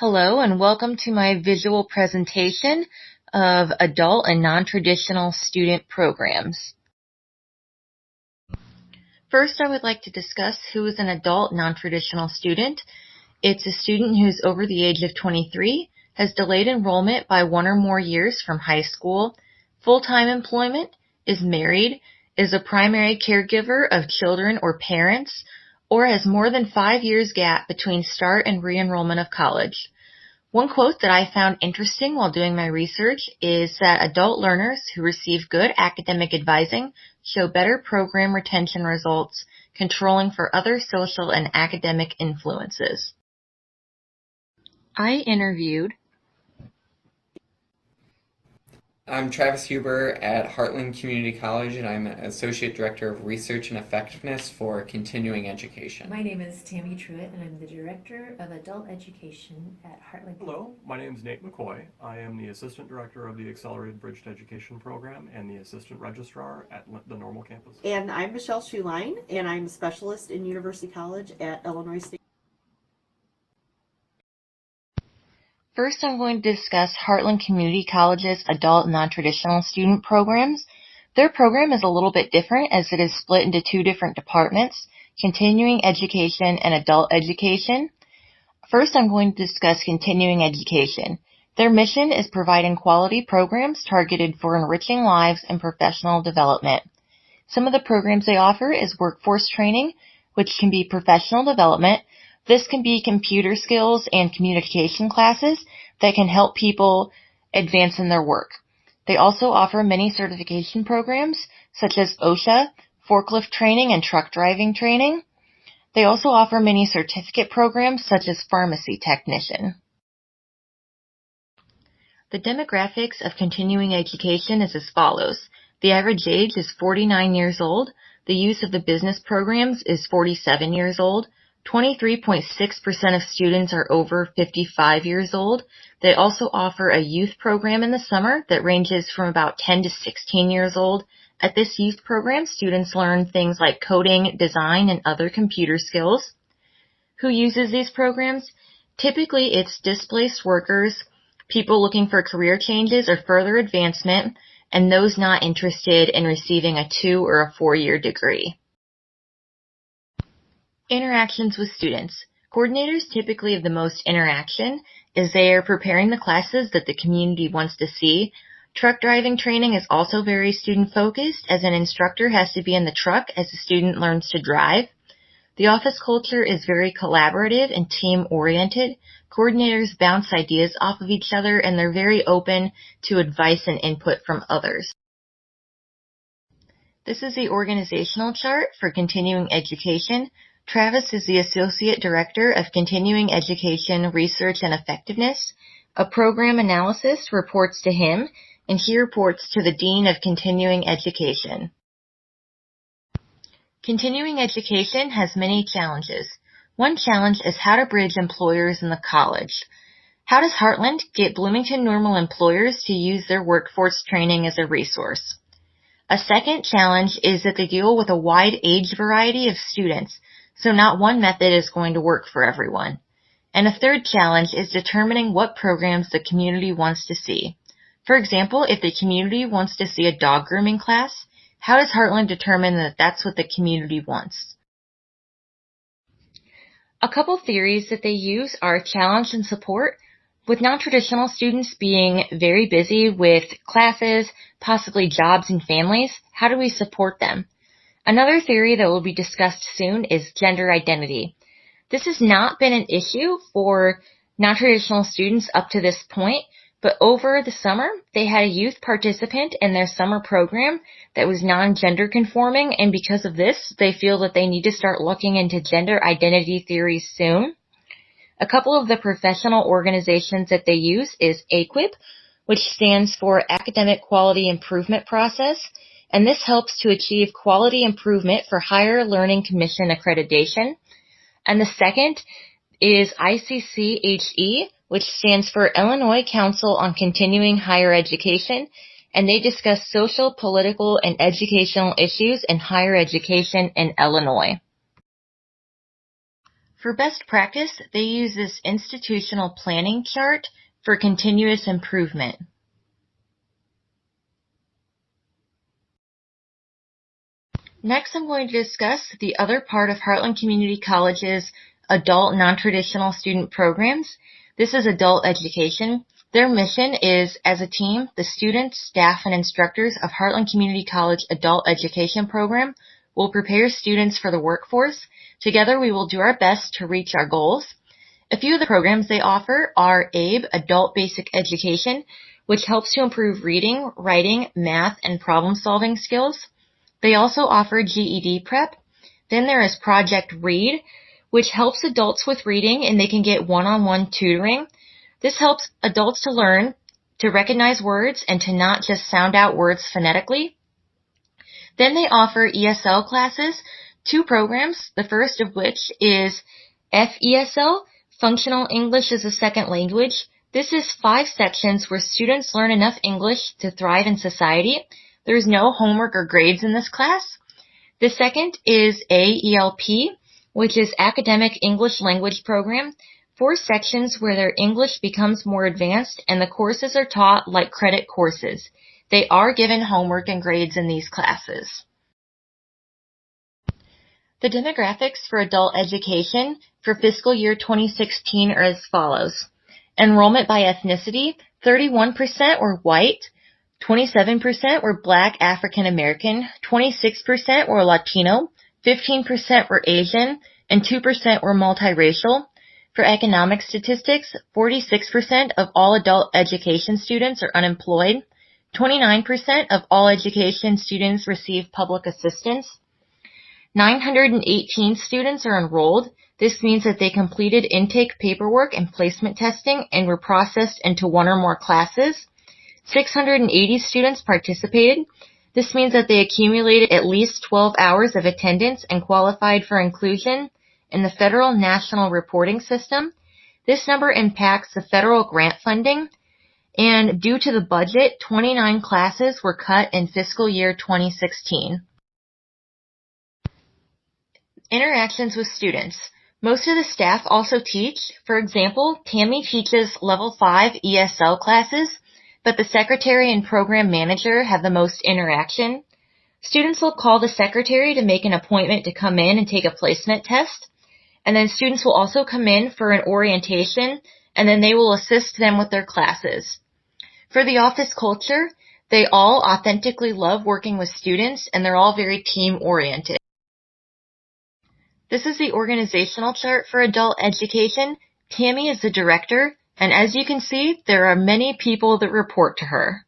Hello and welcome to my visual presentation of adult and non-traditional student programs. First, I would like to discuss who is an adult non-traditional student. It's a student who's over the age of 23, has delayed enrollment by 1 or more years from high school, full-time employment, is married, is a primary caregiver of children or parents, or has more than 5 years gap between start and re-enrollment of college. One quote that I found interesting while doing my research is that adult learners who receive good academic advising show better program retention results, controlling for other social and academic influences. I interviewed I'm Travis Huber at Heartland Community College, and I'm Associate Director of Research and Effectiveness for Continuing Education. My name is Tammy Truitt, and I'm the Director of Adult Education at Heartland. Hello, my name is Nate McCoy. I am the Assistant Director of the Accelerated Bridged Education Program and the Assistant Registrar at the Normal Campus. And I'm Michelle Schuline, and I'm a Specialist in University College at Illinois State. First, I'm going to discuss Heartland Community College's adult non-traditional student programs. Their program is a little bit different as it is split into two different departments, continuing education and adult education. First, I'm going to discuss continuing education. Their mission is providing quality programs targeted for enriching lives and professional development. Some of the programs they offer is workforce training, which can be professional development. This can be computer skills and communication classes that can help people advance in their work. They also offer many certification programs such as OSHA, forklift training, and truck driving training. They also offer many certificate programs such as pharmacy technician. The demographics of continuing education is as follows. The average age is 49 years old. The use of the business programs is 47 years old. 23.6% of students are over 55 years old. They also offer a youth program in the summer that ranges from about 10 to 16 years old. At this youth program, students learn things like coding, design, and other computer skills. Who uses these programs? Typically, it's displaced workers, people looking for career changes or further advancement, and those not interested in receiving a 2 or a 4-year degree. Interactions with students. Coordinators typically have the most interaction as they are preparing the classes that the community wants to see. Truck driving training is also very student-focused as an instructor has to be in the truck as the student learns to drive. The office culture is very collaborative and team-oriented. Coordinators bounce ideas off of each other and they're very open to advice and input from others. This is the organizational chart for continuing education. Travis is the Associate Director of Continuing Education Research and Effectiveness. A program analysis reports to him, and he reports to the Dean of Continuing Education. Continuing education has many challenges. One challenge is how to bridge employers in the college. How does Heartland get Bloomington Normal employers to use their workforce training as a resource? A second challenge is that they deal with a wide age variety of students, so not one method is going to work for everyone. And a third challenge is determining what programs the community wants to see. For example, if the community wants to see a dog grooming class, how does Heartland determine that that's what the community wants? A couple theories that they use are challenge and support, with non-traditional students being very busy with classes, possibly jobs and families. How do we support them? Another theory that will be discussed soon is gender identity. This has not been an issue for non-traditional students up to this point, but over the summer, they had a youth participant in their summer program that was non-gender conforming, and because of this, they feel that they need to start looking into gender identity theories soon. A couple of the professional organizations that they use is AQUIP, which stands for Academic Quality Improvement Process, and this helps to achieve quality improvement for Higher Learning Commission accreditation. And the second is ICCHE, which stands for Illinois Council on Continuing Higher Education, and they discuss social, political, and educational issues in higher education in Illinois. For best practice, they use this institutional planning chart for continuous improvement. Next, I'm going to discuss the other part of Heartland Community College's adult non-traditional student programs. This is adult education. Their mission is, as a team, the students, staff, and instructors of Heartland Community College Adult Education Program will prepare students for the workforce. Together, we will do our best to reach our goals. A few of the programs they offer are ABE, Adult Basic Education, which helps to improve reading, writing, math, and problem-solving skills. They also offer GED prep. Then there is Project Read, which helps adults with reading, and they can get one-on-one tutoring. This helps adults to learn to recognize words and to not just sound out words phonetically. Then they offer ESL classes, 2 programs, the first of which is FESL, Functional English as a Second Language. This is 5 sections where students learn enough English to thrive in society. There's no homework or grades in this class. The second is AELP, which is Academic English Language Program. 4 sections where their English becomes more advanced and the courses are taught like credit courses. They are given homework and grades in these classes. The demographics for adult education for fiscal year 2016 are as follows. Enrollment by ethnicity, 31% were white, 27% were Black African American, 26% were Latino, 15% were Asian, and 2% were multiracial. For economic statistics, 46% of all adult education students are unemployed, 29% of all education students receive public assistance, 918 students are enrolled. This means that they completed intake paperwork and placement testing and were processed into 1 or more classes. 680 students participated. This means that they accumulated at least 12 hours of attendance and qualified for inclusion in the Federal National Reporting System. This number impacts the federal grant funding, and due to the budget, 29 classes were cut in fiscal year 2016. Interactions with students. Most of the staff also teach. For example, Tammy teaches level 5 ESL classes, but the secretary and program manager have the most interaction. Students will call the secretary to make an appointment to come in and take a placement test. And then students will also come in for an orientation, and then they will assist them with their classes. For the office culture, they all authentically love working with students, and they're all very team-oriented. This is the organizational chart for adult education. Tammy is the director, and as you can see, there are many people that report to her.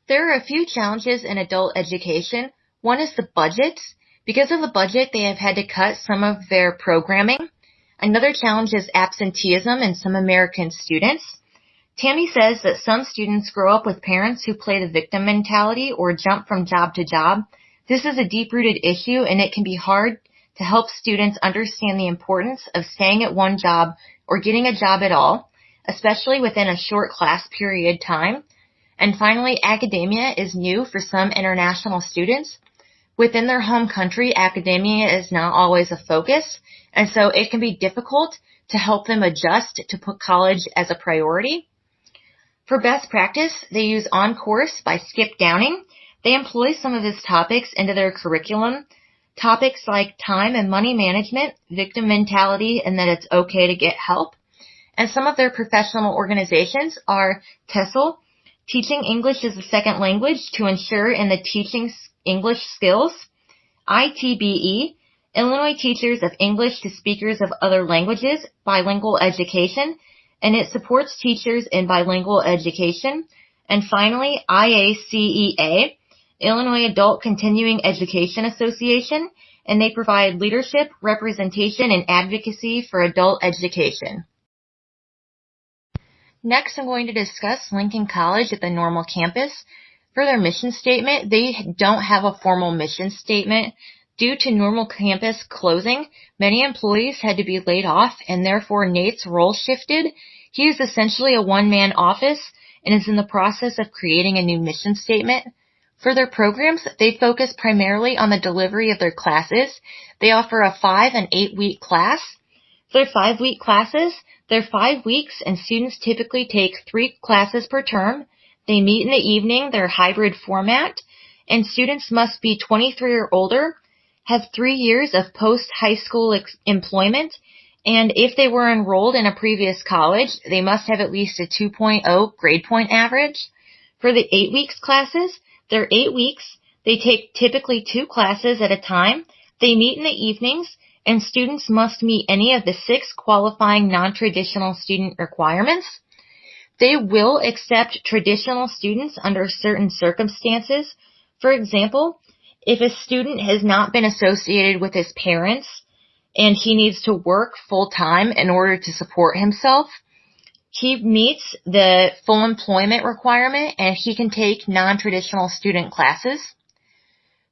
There are a few challenges in adult education. One is the budget. Because of the budget, they have had to cut some of their programming. Another challenge is absenteeism in some American students. Tammy says that some students grow up with parents who play the victim mentality or jump from job to job. This is a deep-rooted issue, and it can be hard to help students understand the importance of staying at one job or getting a job at all, especially within a short class period time. And finally, academia is new for some international students. Within their home country, academia is not always a focus, and so it can be difficult to help them adjust to put college as a priority. For best practice, they use On Course by Skip Downing. They employ some of his topics into their curriculum. Topics like time and money management, victim mentality, and that it's okay to get help. And some of their professional organizations are TESOL, Teaching English as a Second Language to Ensure in the Teaching English Skills, ITBE, Illinois Teachers of English to Speakers of Other Languages, Bilingual Education, and it supports teachers in bilingual education. And finally, IACEA, Illinois Adult Continuing Education Association, and they provide leadership, representation, and advocacy for adult education. Next, I'm going to discuss Lincoln College at the Normal campus. For their mission statement, they don't have a formal mission statement. Due to Normal campus closing, many employees had to be laid off, and therefore Nate's role shifted. He is essentially a one-man office and is in the process of creating a new mission statement. For their programs, they focus primarily on the delivery of their classes. They offer a 5 and 8 week class. For their 5-week classes, they're 5 weeks and students typically take 3 classes per term. They meet in the evening, they're hybrid format, and students must be 23 or older, have 3 years of post-high school employment, and if they were enrolled in a previous college, they must have at least a 2.0 grade point average. For the 8 weeks classes, they're 8 weeks. They take typically 2 classes at a time. They meet in the evenings, and students must meet any of the 6 qualifying non-traditional student requirements. They will accept traditional students under certain circumstances. For example, if a student has not been associated with his parents and he needs to work full-time in order to support himself, he meets the full employment requirement and he can take non-traditional student classes.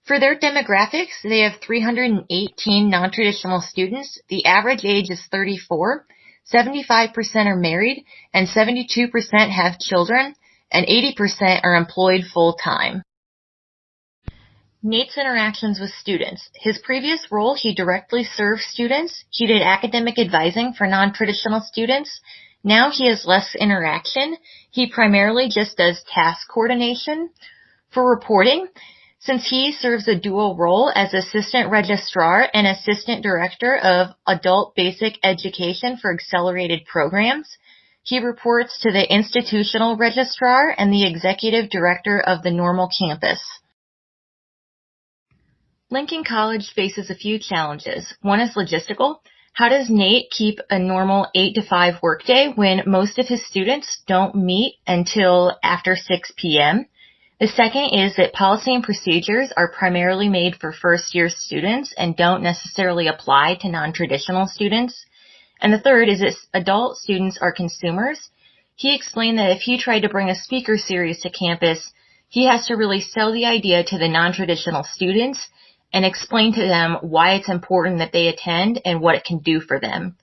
For their demographics, they have 318 non-traditional students. The average age is 34. 75% are married, and 72% have children, and 80% are employed full-time. Nate's interactions with students. His previous role, he directly served students. He did academic advising for non-traditional students. Now he has less interaction. He primarily just does task coordination. For reporting, since he serves a dual role as Assistant Registrar and Assistant Director of Adult Basic Education for Accelerated Programs, he reports to the Institutional Registrar and the Executive Director of the Normal Campus. Lincoln College faces a few challenges. One is logistical. How does Nate keep a normal 8 to 5 workday when most of his students don't meet until after 6 p.m.? The second is that policy and procedures are primarily made for first-year students and don't necessarily apply to non-traditional students. And the third is that adult students are consumers. He explained that if he tried to bring a speaker series to campus, he has to really sell the idea to the non-traditional students and explain to them why it's important that they attend and what it can do for them.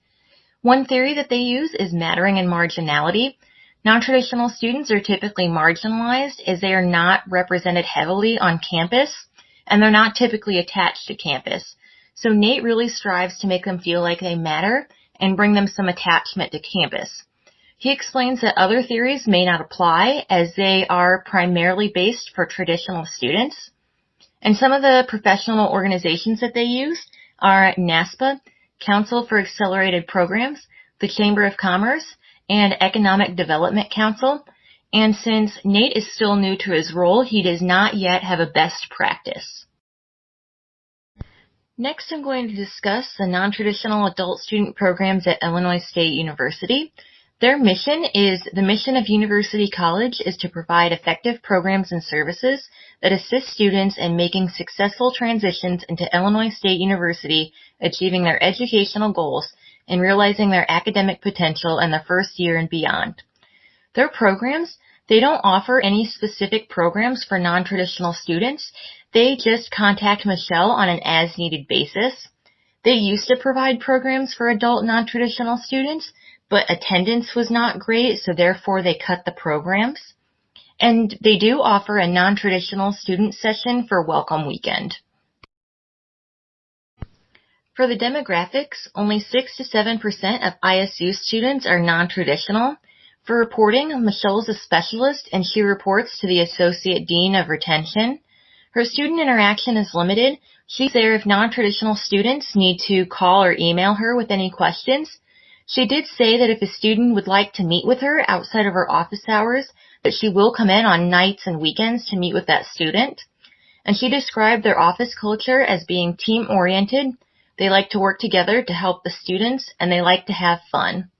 One theory that they use is mattering and marginality. Non-traditional students are typically marginalized as they are not represented heavily on campus, and they're not typically attached to campus. So Nate really strives to make them feel like they matter and bring them some attachment to campus. He explains that other theories may not apply as they are primarily based for traditional students. And some of the professional organizations that they use are NASPA, Council for Accelerated Programs, the Chamber of Commerce, and Economic Development Council. And since Nate is still new to his role, he does not yet have a best practice. Next, I'm going to discuss the non-traditional adult student programs at Illinois State University. Their mission is, the mission of University College is to provide effective programs and services that assist students in making successful transitions into Illinois State University, achieving their educational goals, and realizing their academic potential in their first year and beyond. Their programs, they don't offer any specific programs for non-traditional students. They just contact Michelle on an as-needed basis. They used to provide programs for adult non-traditional students, but attendance was not great, so therefore they cut the programs. And they do offer a non-traditional student session for Welcome Weekend. For the demographics, only 6 to 7% of ISU students are non-traditional. For reporting, Michelle is a specialist and she reports to the Associate Dean of Retention. Her student interaction is limited. She's there if non-traditional students need to call or email her with any questions. She did say that if a student would like to meet with her outside of her office hours, that she will come in on nights and weekends to meet with that student. And she described their office culture as being team-oriented. They like to work together to help the students, and they like to have fun.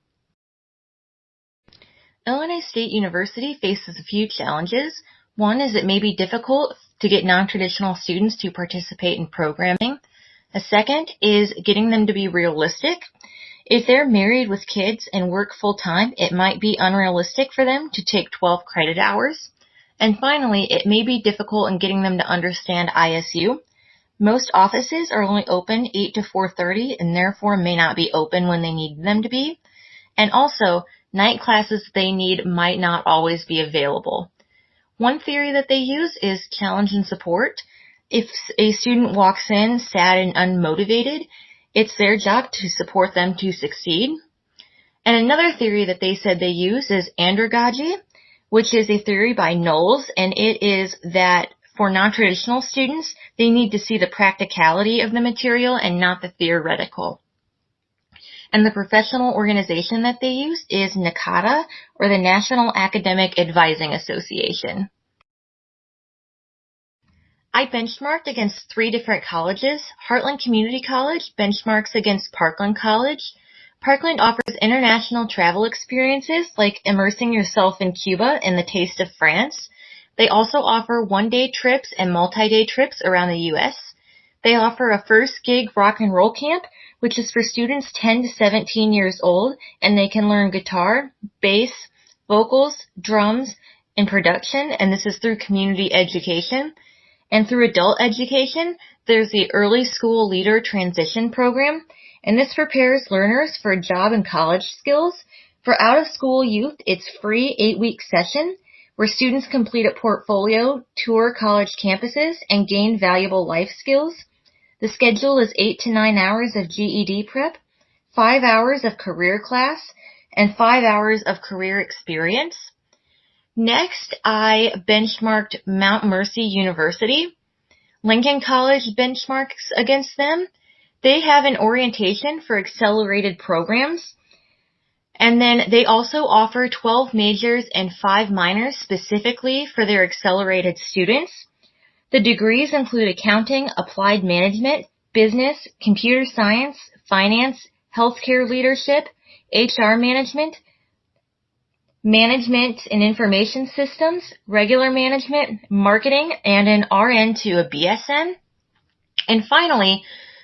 Illinois State University faces a few challenges. One is it may be difficult to get non-traditional students to participate in programming. A second is getting them to be realistic. If they're married with kids and work full-time, it might be unrealistic for them to take 12 credit hours. And finally, it may be difficult in getting them to understand ISU. Most offices are only open 8 to 4:30 and therefore may not be open when they need them to be. And also, night classes they need might not always be available. One theory that they use is challenge and support. If a student walks in sad and unmotivated, it's their job to support them to succeed. And another theory that they said they use is andragogy, which is a theory by Knowles, and it is that for non-traditional students, they need to see the practicality of the material and not the theoretical. And the professional organization that they use is NACADA, or the National Academic Advising Association. I benchmarked against 3 different colleges. Heartland Community College benchmarks against Parkland College. Parkland offers international travel experiences like immersing yourself in Cuba and the taste of France. They also offer one-day trips and multi-day trips around the U.S. They offer a first gig rock and roll camp, which is for students 10 to 17 years old, and they can learn guitar, bass, vocals, drums, and production, and this is through community education. And through adult education, there's the Early School Leader Transition Program, and this prepares learners for job and college skills. For out-of-school youth, it's free 8-week session where students complete a portfolio, tour college campuses, and gain valuable life skills. The schedule is 8 to 9 hours of GED prep, 5 hours of career class, and 5 hours of career experience. Next, I benchmarked Mount Mercy University. Lincoln College benchmarks against them. They have an orientation for accelerated programs. And then they also offer 12 majors and 5 minors specifically for their accelerated students. The degrees include accounting, applied management, business, computer science, finance, healthcare leadership, HR management, management and information systems, regular management, marketing, and an RN to a BSN. And finally,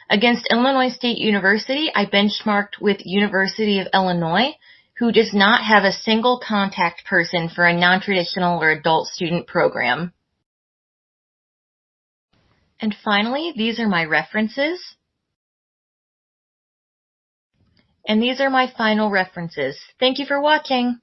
against Illinois State University, I benchmarked with University of Illinois, who does not have a single contact person for a non-traditional or adult student program. And finally, these are my references. And these are my final references. Thank you for watching.